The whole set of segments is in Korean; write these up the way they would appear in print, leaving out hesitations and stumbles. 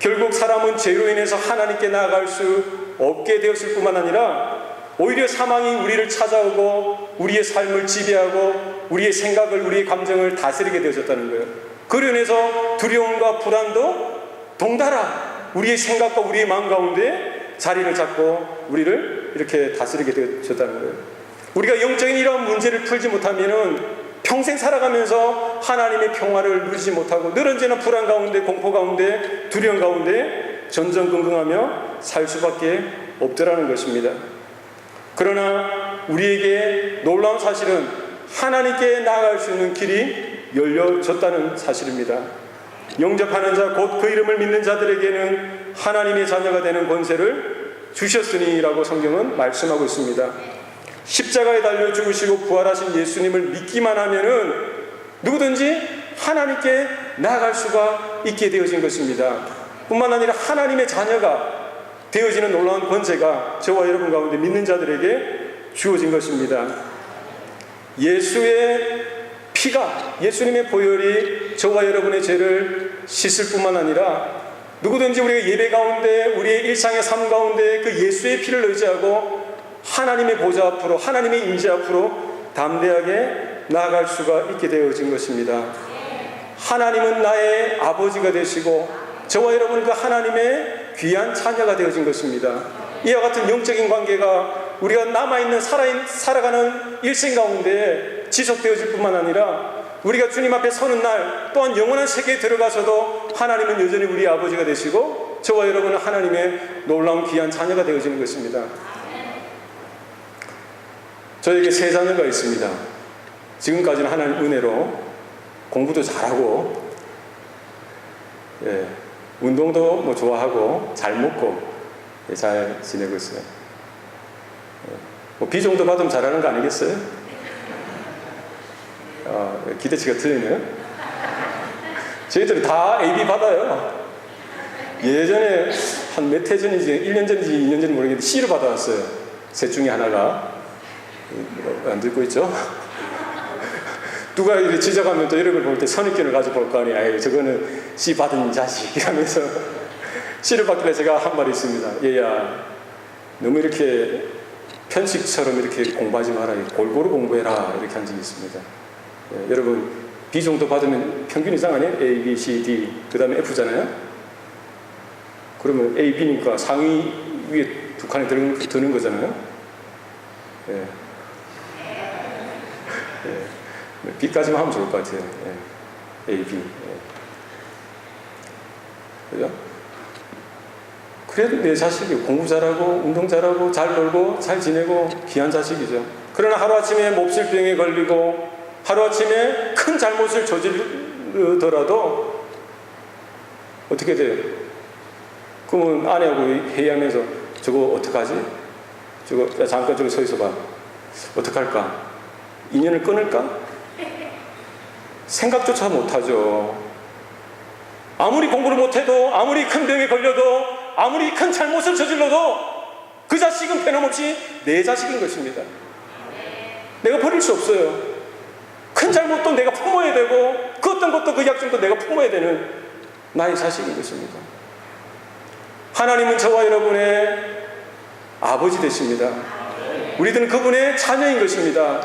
결국 사람은 죄로 인해서 하나님께 나아갈 수 없게 되었을 뿐만 아니라 오히려 사망이 우리를 찾아오고 우리의 삶을 지배하고 우리의 생각을, 우리의 감정을 다스리게 되어졌다는 거예요. 그로 인해서 두려움과 불안도 동달아 우리의 생각과 우리의 마음 가운데 자리를 잡고 우리를 이렇게 다스리게 되어졌다는 거예요. 우리가 영적인 이러한 문제를 풀지 못하면은 평생 살아가면서 하나님의 평화를 누리지 못하고 늘 언제나 불안 가운데, 공포 가운데, 두려움 가운데 전전긍긍하며 살 수밖에 없더라는 것입니다. 그러나 우리에게 놀라운 사실은 하나님께 나아갈 수 있는 길이 열려졌다는 사실입니다. 영접하는 자, 곧 그 이름을 믿는 자들에게는 하나님의 자녀가 되는 권세를 주셨으니라고 성경은 말씀하고 있습니다. 십자가에 달려 죽으시고 부활하신 예수님을 믿기만 하면은 누구든지 하나님께 나아갈 수가 있게 되어진 것입니다. 뿐만 아니라 하나님의 자녀가 되어지는 놀라운 권세가 저와 여러분 가운데 믿는 자들에게 주어진 것입니다. 예수의 피가, 예수님의 보혈이 저와 여러분의 죄를 씻을 뿐만 아니라 누구든지 우리의 예배 가운데, 우리의 일상의 삶 가운데 그 예수의 피를 의지하고 하나님의 보좌 앞으로, 하나님의 임재 앞으로 담대하게 나아갈 수가 있게 되어진 것입니다. 하나님은 나의 아버지가 되시고 저와 여러분은 그 하나님의 귀한 자녀가 되어진 것입니다. 이와 같은 영적인 관계가 우리가 남아있는 살아가는 일생 가운데 지속되어질 뿐만 아니라 우리가 주님 앞에 서는 날 또한 영원한 세계에 들어가서도 하나님은 여전히 우리의 아버지가 되시고 저와 여러분은 하나님의 놀라운 귀한 자녀가 되어지는 것입니다. 저에게 세 자녀가 있습니다. 지금까지는 하나님 은혜로 공부도 잘하고 운동도 뭐 좋아하고 잘 먹고 잘 지내고 있어요. 뭐 비정도 받으면 잘하는 거 아니겠어요? 기대치가 틀리네요. 저희들이 다 AB 받아요. 예전에 한 몇 해 전인지 1년 전인지 2년 전인지 모르겠는데 C를 받아왔어요. 셋 중에 하나가. 안 듣고 있죠? 누가 이렇게 지적하면 또 이런 걸 볼 때 선입견을 가지고 볼 거 아니에요. 아유, 저거는 C 받은 자식 이러면서 C를 받길래 제가 한 말이 있습니다. 얘야, 너무 이렇게 편식처럼 이렇게 공부하지 마라. 골고루 공부해라. 이렇게 한 적이 있습니다. 여러분 B 정도 받으면 평균 이상 아니에요? A, B, C, D 그 다음에 F잖아요. 그러면 A, B니까 상위 위에 두 칸에 드는 거잖아요. B까지만 하면 좋을 것 같아요. A, B. 그죠? 그래도 내 자식이 공부 잘하고 운동 잘하고 잘 놀고 잘 지내고 귀한 자식이죠. 그러나 하루아침에 몹쓸병에 걸리고 하루아침에 큰 잘못을 저지르더라도 어떻게 돼요? 그러면 아내하고 회의하면서 저거 어떡하지? 저거 잠깐 저기 서 있어봐. 어떡할까? 인연을 끊을까? 생각조차 못하죠. 아무리 공부를 못해도, 아무리 큰 병에 걸려도, 아무리 큰 잘못을 저질러도 그 자식은 변함없이 내 자식인 것입니다. 내가 버릴 수 없어요. 큰 잘못도 내가 품어야 되고 그 어떤 것도 그 약점도 내가 품어야 되는 나의 자식인 것입니다. 하나님은 저와 여러분의 아버지 되십니다. 우리들은 그분의 자녀인 것입니다.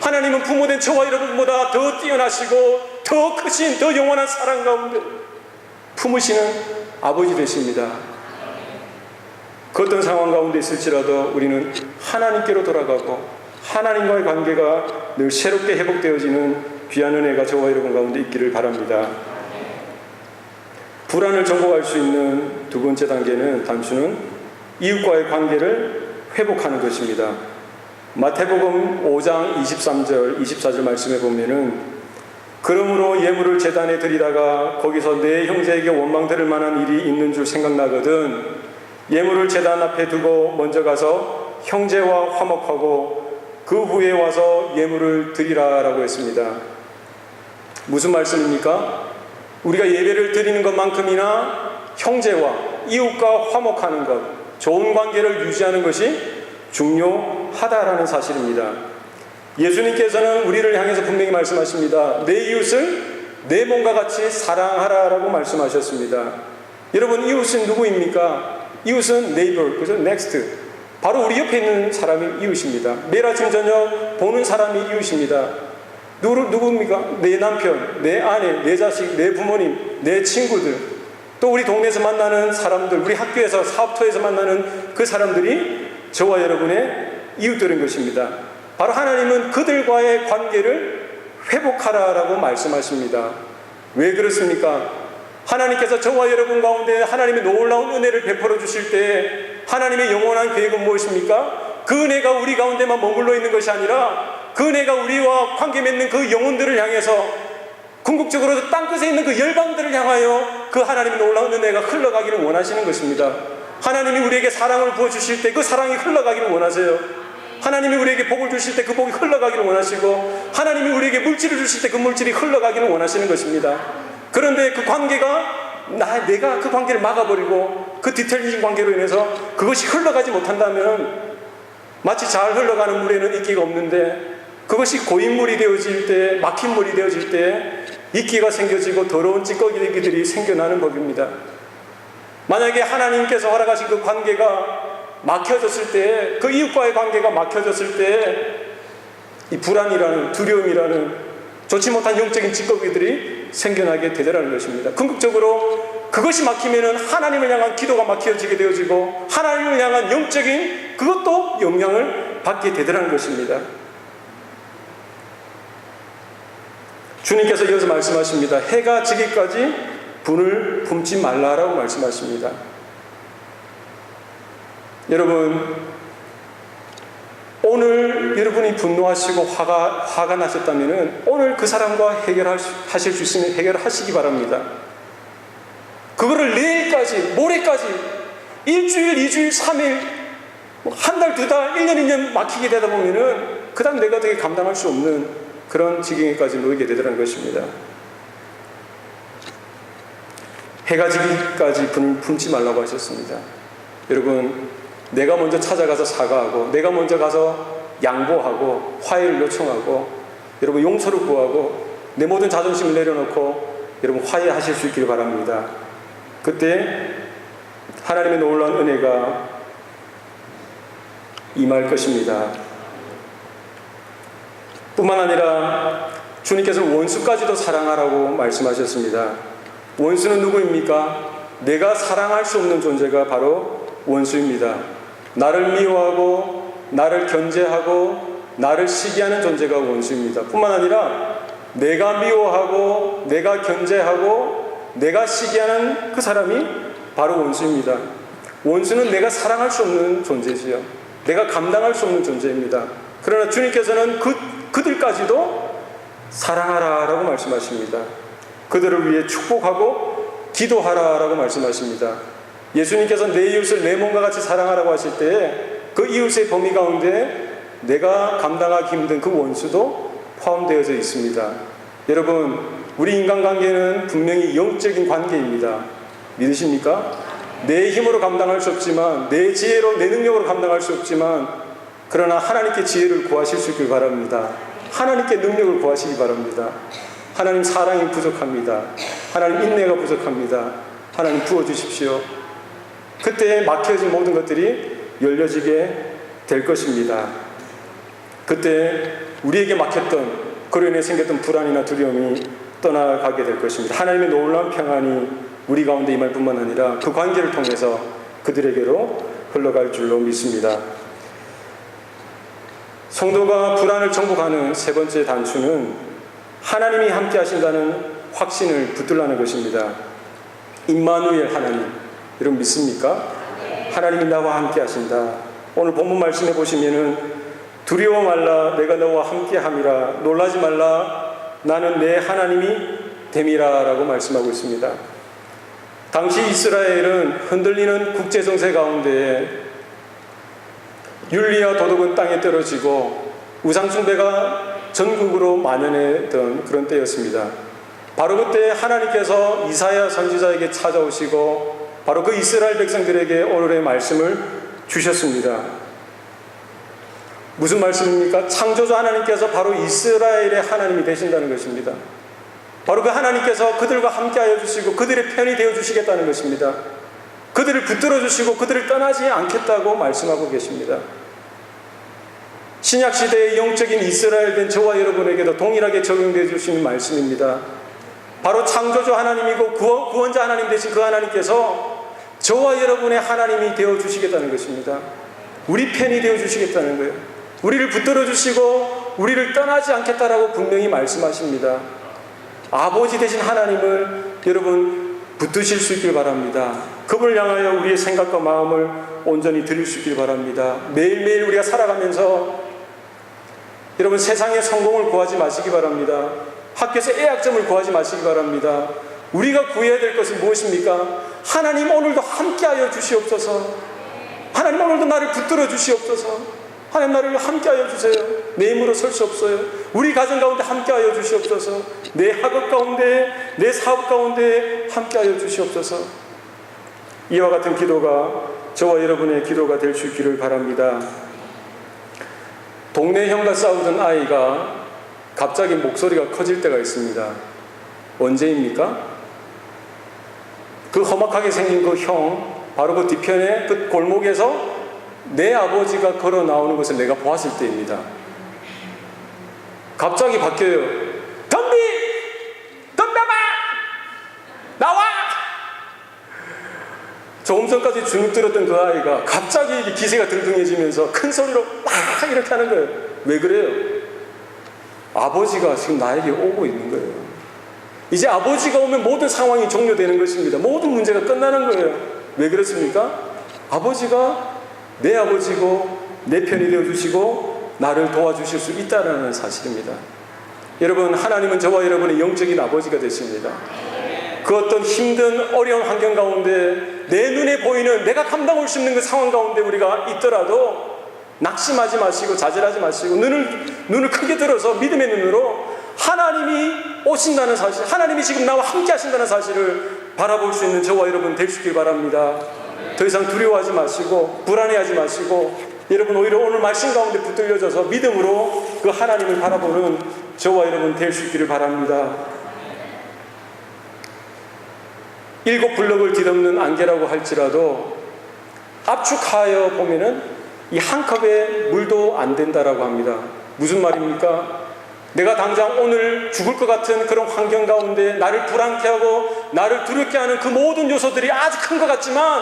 하나님은 부모된 저와 여러분보다 더 뛰어나시고 더 크신, 더 영원한 사랑 가운데 품으시는 아버지 되십니다. 그 어떤 상황 가운데 있을지라도 우리는 하나님께로 돌아가고 하나님과의 관계가 늘 새롭게 회복되어지는 귀한 은혜가 저와 여러분 가운데 있기를 바랍니다. 불안을 정복할 수 있는 두 번째 단계는 단추는 이웃과의 관계를 회복하는 것입니다. 마태복음 5장 23절 24절 말씀에 보면은 그러므로 예물을 제단에 드리다가 거기서 내 형제에게 원망 들을 만한 일이 있는 줄 생각나거든 예물을 제단 앞에 두고 먼저 가서 형제와 화목하고 그 후에 와서 예물을 드리라 라고 했습니다. 무슨 말씀입니까? 우리가 예배를 드리는 것만큼이나 형제와 이웃과 화목하는 것, 좋은 관계를 유지하는 것이 중요하다라는 사실입니다. 예수님께서는 우리를 향해서 분명히 말씀하십니다. 내 이웃을 내 몸과 같이 사랑하라라고 말씀하셨습니다. 여러분, 이웃은 누구입니까? 이웃은 neighbor, 그죠? next. 바로 우리 옆에 있는 사람이 이웃입니다. 매일 아침 저녁 보는 사람이 이웃입니다. 누구입니까? 내 남편, 내 아내, 내 자식, 내 부모님, 내 친구들, 또 우리 동네에서 만나는 사람들, 우리 학교에서 사업터에서 만나는 그 사람들이 저와 여러분의 이웃들인 것입니다. 바로 하나님은 그들과의 관계를 회복하라라고 말씀하십니다. 왜 그렇습니까? 하나님께서 저와 여러분 가운데 하나님의 놀라운 은혜를 베풀어 주실 때 하나님의 영원한 계획은 무엇입니까? 그 은혜가 우리 가운데만 머물러 있는 것이 아니라 그 은혜가 우리와 관계 맺는 그 영혼들을 향해서 궁극적으로 땅끝에 있는 그 열방들을 향하여 그 하나님의 놀라운 은혜가 흘러가기를 원하시는 것입니다. 하나님이 우리에게 사랑을 부어주실 때 그 사랑이 흘러가기를 원하세요. 하나님이 우리에게 복을 주실 때 그 복이 흘러가기를 원하시고, 하나님이 우리에게 물질을 주실 때 그 물질이 흘러가기를 원하시는 것입니다. 그런데 그 관계가 내가 그 관계를 막아버리고 그 디테일적인 관계로 인해서 그것이 흘러가지 못한다면 마치 잘 흘러가는 물에는 이끼가 없는데, 그것이 고인물이 되어질 때, 막힌 물이 되어질 때 이끼가 생겨지고 더러운 찌꺼기들이 생겨나는 법입니다. 만약에 하나님께서 허락하신 그 관계가 막혀졌을 때, 그 이웃과의 관계가 막혀졌을 때 이 불안이라는, 두려움이라는 좋지 못한 영적인 찌꺼기들이 생겨나게 되더라는 것입니다. 궁극적으로 그것이 막히면은 하나님을 향한 기도가 막혀지게 되어지고 하나님을 향한 영적인 그것도 영향을 받게 되더라는 것입니다. 주님께서 이어서 말씀하십니다. 해가 지기까지 분을 품지 말라라고 말씀하십니다. 여러분, 오늘 여러분이 분노하시고 화가 나셨다면 오늘 그 사람과 해결하실 수 있으면 해결하시기 바랍니다. 그거를 내일까지, 모레까지, 일주일, 2주일, 3일, 한 달, 2달, 1년, 2년 막히게 되다 보면은 그 다음 내가 되게 감당할 수 없는 그런 지경에까지 놓이게 되더라는 것입니다. 해가 지기까지 분을 품지 말라고 하셨습니다. 여러분, 내가 먼저 찾아가서 사과하고, 내가 먼저 가서 양보하고, 화해를 요청하고, 여러분 용서를 구하고, 내 모든 자존심을 내려놓고 여러분 화해하실 수 있기를 바랍니다. 그때 하나님의 놀라운 은혜가 임할 것입니다. 뿐만 아니라 주님께서는 원수까지도 사랑하라고 말씀하셨습니다. 원수는 누구입니까? 내가 사랑할 수 없는 존재가 바로 원수입니다. 나를 미워하고 나를 견제하고 나를 시기하는 존재가 원수입니다. 뿐만 아니라 내가 미워하고 내가 견제하고 내가 시기하는 그 사람이 바로 원수입니다. 원수는 내가 사랑할 수 없는 존재지요. 내가 감당할 수 없는 존재입니다. 그러나 주님께서는 그들까지도 사랑하라라고 말씀하십니다. 그들을 위해 축복하고 기도하라라고 말씀하십니다. 예수님께서 내 이웃을 내 몸과 같이 사랑하라고 하실 때 그 이웃의 범위 가운데 내가 감당하기 힘든 그 원수도 포함되어져 있습니다. 여러분, 우리 인간관계는 분명히 영적인 관계입니다. 믿으십니까? 내 힘으로 감당할 수 없지만, 내 지혜로, 내 능력으로 감당할 수 없지만, 그러나 하나님께 지혜를 구하실 수 있길 바랍니다. 하나님께 능력을 구하시기 바랍니다. 하나님 사랑이 부족합니다. 하나님 인내가 부족합니다. 하나님 부어주십시오. 그때 막혀진 모든 것들이 열려지게 될 것입니다. 그때 우리에게 막혔던, 그로 인해 생겼던 불안이나 두려움이 떠나가게 될 것입니다. 하나님의 놀라운 평안이 우리 가운데 임할 뿐만 아니라 그 관계를 통해서 그들에게로 흘러갈 줄로 믿습니다. 성도가 불안을 정복하는 세 번째 단추는 하나님이 함께 하신다는 확신을 붙들라는 것입니다. 임마누엘 하나님, 여러분 믿습니까? 하나님이 나와 함께 하신다. 오늘 본문 말씀해 보시면은 두려워 말라, 내가 너와 함께 함이라, 놀라지 말라, 나는 내 하나님이 됨이라 라고 말씀하고 있습니다. 당시 이스라엘은 흔들리는 국제정세 가운데 윤리와 도덕은 땅에 떨어지고 우상숭배가 전국으로 만연했던 그런 때였습니다. 바로 그때 하나님께서 이사야 선지자에게 찾아오시고 바로 그 이스라엘 백성들에게 오늘의 말씀을 주셨습니다. 무슨 말씀입니까? 창조주 하나님께서 바로 이스라엘의 하나님이 되신다는 것입니다. 바로 그 하나님께서 그들과 함께하여 주시고 그들의 편이 되어 주시겠다는 것입니다. 그들을 붙들어 주시고 그들을 떠나지 않겠다고 말씀하고 계십니다. 신약시대의 영적인 이스라엘된 저와 여러분에게도 동일하게 적용되어 주시는 말씀입니다. 바로 창조주 하나님이고 구원자 하나님 되신 그 하나님께서 저와 여러분의 하나님이 되어 주시겠다는 것입니다. 우리 편이 되어 주시겠다는 거예요. 우리를 붙들어 주시고 우리를 떠나지 않겠다라고 분명히 말씀하십니다. 아버지 되신 하나님을 여러분 붙드실 수 있길 바랍니다. 그분을 향하여 우리의 생각과 마음을 온전히 드릴 수 있길 바랍니다. 매일매일 우리가 살아가면서 여러분 세상의 성공을 구하지 마시기 바랍니다. 학교에서 A학점을 구하지 마시기 바랍니다. 우리가 구해야 될 것은 무엇입니까? 하나님 오늘도 함께하여 주시옵소서. 하나님 오늘도 나를 붙들어 주시옵소서. 하나님 나를 함께하여 주세요. 내 힘으로 설 수 없어요. 우리 가정 가운데 함께하여 주시옵소서. 내 학업 가운데, 내 사업 가운데 함께하여 주시옵소서. 이와 같은 기도가 저와 여러분의 기도가 될 수 있기를 바랍니다. 동네 형과 싸우던 아이가 갑자기 목소리가 커질 때가 있습니다. 언제입니까? 그 험악하게 생긴 그 형, 바로 그 뒤편에 그 골목에서 내 아버지가 걸어 나오는 것을 내가 보았을 때입니다. 갑자기 바뀌어요. 덤비! 덤벼봐! 나와! 조금 전까지 주눅 들었던 그 아이가 갑자기 기세가 등등해지면서 큰 소리로 막 이렇게 하는 거예요. 왜 그래요? 아버지가 지금 나에게 오고 있는 거예요. 이제 아버지가 오면 모든 상황이 종료되는 것입니다. 모든 문제가 끝나는 거예요. 왜 그렇습니까? 아버지가 내 아버지고 내 편이 되어주시고 나를 도와주실 수 있다는 사실입니다. 여러분, 하나님은 저와 여러분의 영적인 아버지가 되십니다. 그 어떤 힘든 어려운 환경 가운데 내 눈에 보이는 내가 감당할 수 있는 그 상황 가운데 우리가 있더라도 낙심하지 마시고 좌절하지 마시고 눈을 크게 들어서 믿음의 눈으로 하나님이 오신다는 사실, 하나님이 지금 나와 함께 하신다는 사실을 바라볼 수 있는 저와 여러분 될 수 있길 바랍니다. 더 이상 두려워하지 마시고 불안해하지 마시고 여러분 오히려 오늘 말씀 가운데 붙들려져서 믿음으로 그 하나님을 바라보는 저와 여러분 될 수 있기를 바랍니다. 7 블럭을 뒤덮는 안개라고 할지라도 압축하여 보면은 이 한 컵에 물도 안 된다라고 합니다. 무슨 말입니까? 내가 당장 오늘 죽을 것 같은 그런 환경 가운데 나를 불안케 하고 나를 두렵게 하는 그 모든 요소들이 아주 큰 것 같지만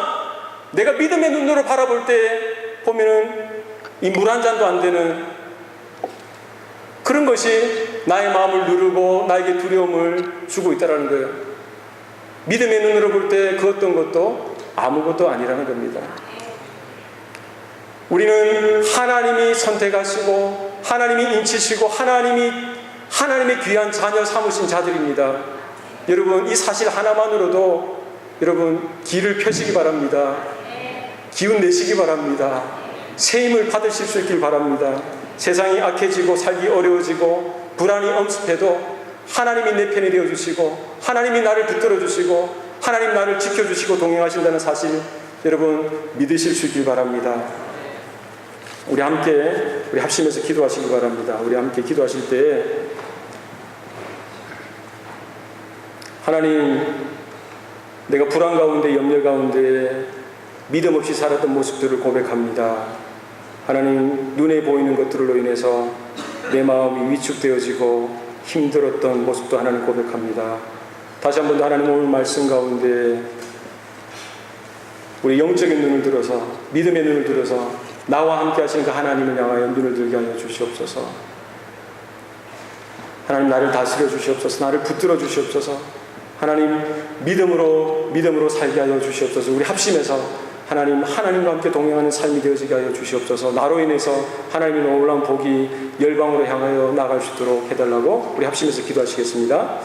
내가 믿음의 눈으로 바라볼 때 보면은 이 물 한 잔도 안 되는 그런 것이 나의 마음을 누르고 나에게 두려움을 주고 있다는 거예요. 믿음의 눈으로 볼 때 그 어떤 것도 아무것도 아니라는 겁니다. 우리는 하나님이 선택하시고 하나님이 인치시고 하나님의 귀한 자녀 삼으신 자들입니다. 여러분, 이 사실 하나만으로도 여러분 길을 펴시기 바랍니다. 기운 내시기 바랍니다. 새 힘을 받으실 수 있길 바랍니다. 세상이 악해지고 살기 어려워지고 불안이 엄습해도 하나님이 내 편이 되어주시고 하나님이 나를 붙들어 주시고 하나님 나를 지켜주시고 동행하신다는 사실 여러분 믿으실 수 있길 바랍니다. 우리 합심해서 기도하시기 바랍니다. 우리 함께 기도하실 때 하나님, 내가 불안 가운데 염려 가운데 믿음 없이 살았던 모습들을 고백합니다. 하나님, 눈에 보이는 것들로 인해서 내 마음이 위축되어지고 힘들었던 모습도 하나님 고백합니다. 다시 한 번 더 하나님 오늘 말씀 가운데 우리 영적인 눈을 들어서 믿음의 눈을 들어서 나와 함께 하시는 그 하나님을 향하여 눈을 들게 하여 주시옵소서. 하나님, 나를 다스려 주시옵소서. 나를 붙들어 주시옵소서. 하나님, 믿음으로 살게 하여 주시옵소서. 우리 합심해서 하나님과 함께 동행하는 삶이 되어지게 하여 주시옵소서. 나로 인해서 하나님의 놀라운 복이 열방으로 향하여 나갈 수 있도록 해달라고 우리 합심해서 기도하시겠습니다.